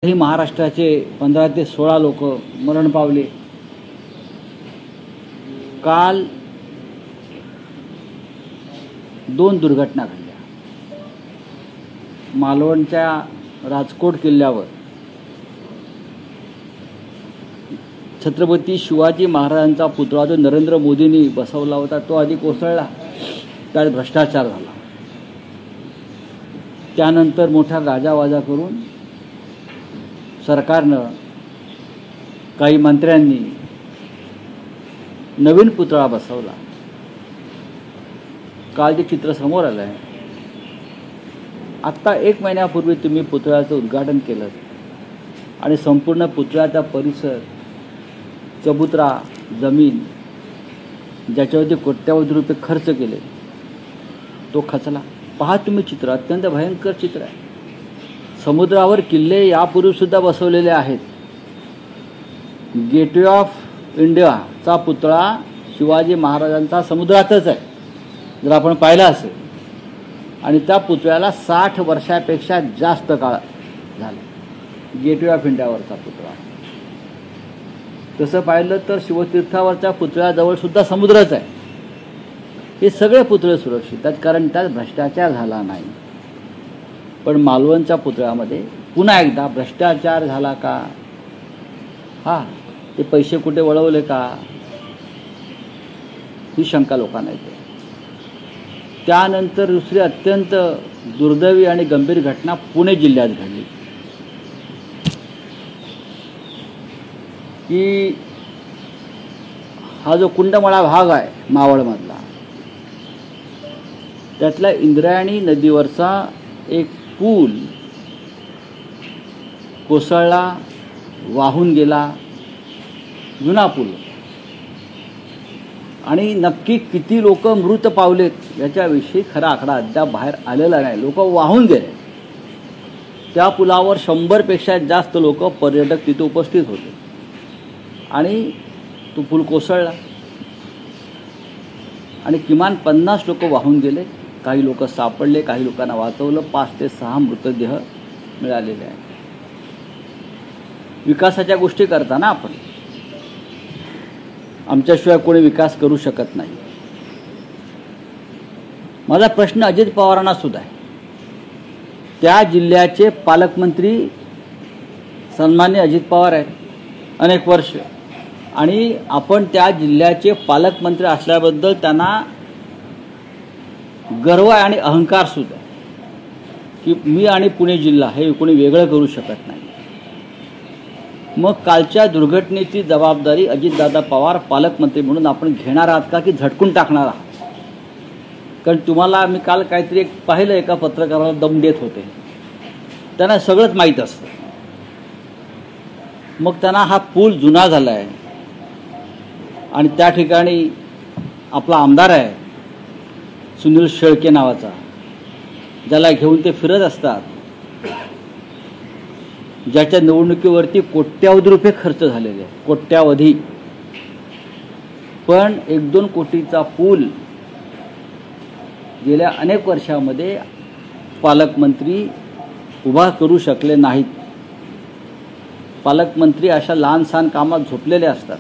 ही महाराष्ट्राचे 15 ते 16 लोक मरण पावले। काल 2 दुर्घटना घडल्या। मालवणच्या राजकोट किल्ल्यावर छत्रपती शिवाजी महाराजांचा पुतळा जो नरेंद्र मोदींनी बसवला होता तो आधी कोसळला, त्यात भ्रष्टाचार झाला। त्यानंतर मोठा गाजावाजा करून सरकारनं काही मंत्र्यांनी नवीन पुतळा बसवला। काल जे चित्र समोर आलं आहे, आत्ता 1 महिन्यापूर्वी तुम्ही पुतळ्याचं उद्घाटन केलं आणि संपूर्ण पुतळ्याचा परिसर, चबुतरा, जमीन ज्याच्यावरती कोट्यावधी रुपये खर्च केले तो खचला। पहा तुम्ही चित्र, अत्यंत भयंकर चित्र आहे। समुद्रावर किल्ले यापूर्वी सुद्धा बसवलेले आहेत। गेटवे ऑफ इंडियाचा पुतळा शिवाजी महाराजांचा समुद्रातच आहे, जर आपण पाहिला असेल, आणि त्या पुतळ्याला 60 वर्षापेक्षा जास्त काळ झाला। गेटवे ऑफ इंडियावरचा पुतळा, तसं पाहिलं तर शिवतीर्थावरच्या पुतळ्याजवळ सुद्धा समुद्रच आहे। हे सगळे पुतळे सुरक्षित आहेत, कारण त्यात भ्रष्टाचार झाला नाही। पण मालवणच्या पुतळ्यामध्ये पुन्हा एकदा भ्रष्टाचार झाला का? ते पैसे कुठे वळवले का? ही शंका लोकांना येते। त्यानंतर दुसरी अत्यंत दुर्दैवी आणि गंभीर घटना पुणे जिल्ह्यात घडली की हा जो कुंडमळा भाग आहे मावळमधला, त्यातला इंद्रायणी नदीवरचा एक पूल कोसळला, वाहून गेला, जुना पूल, आणि नक्की किती लोक मृत पावलेत याच्याविषयी खरा आकडा अद्याप बाहेर आलेला नाही। लोक वाहून गेले। त्या पुलावर 100 पेक्षा जास्त लोक पर्यटक तिथे उपस्थित होते आणि तो पूल कोसळला आणि किमान 50 लोक वाहून गेले। काही लोक सापडले, काही लोकांना वाचवलं। 5 ते 6 मृतदेह मिळालेले आहेत। विकासाच्या गोष्टी करताना आपण आमच्याशिवाय कोणी विकास करू शकत नाही। माझा प्रश्न अजित पवारांना सुद्धा आहे। त्या जिल्ह्याचे पालकमंत्री सन्माननीय अजित पवार आहेत अनेक वर्ष, आणि आपण त्या जिल्ह्याचे पालकमंत्री असल्याबद्दल त्यांना गर्व आहे आणि अहंकार सुद्धा, की मी आणि पुणे जिल्हा हे कोणी वेगळं करू शकत नाही। मग कालच्या दुर्घटनेची जबाबदारी अजितदादा पवार पालकमंत्री म्हणून आपण घेणार आहात का, की झटकून टाकणार आहात? कारण तुम्हाला मी काल काहीतरी एक पाहिलं, एका पत्रकाराला दम देत होते, त्यांना सगळंच माहीत असतं। मग त्यांना हा पूल जुना झाला आहे आणि त्या ठिकाणी आपला आमदार आहे सुनील शेळके नावाचा, ज्याला घेऊन ते फिरत असतात, ज्याच्या निवडणुकीवरती कोट्यावधी रुपये खर्च झालेले आहेत, कोट्यावधी। पण 1-2 कोटीचा पूल गेल्या अनेक वर्षामध्ये पालकमंत्री उभा करू शकले नाहीत। पालकमंत्री अशा लहान सहान कामात झोपलेले असतात।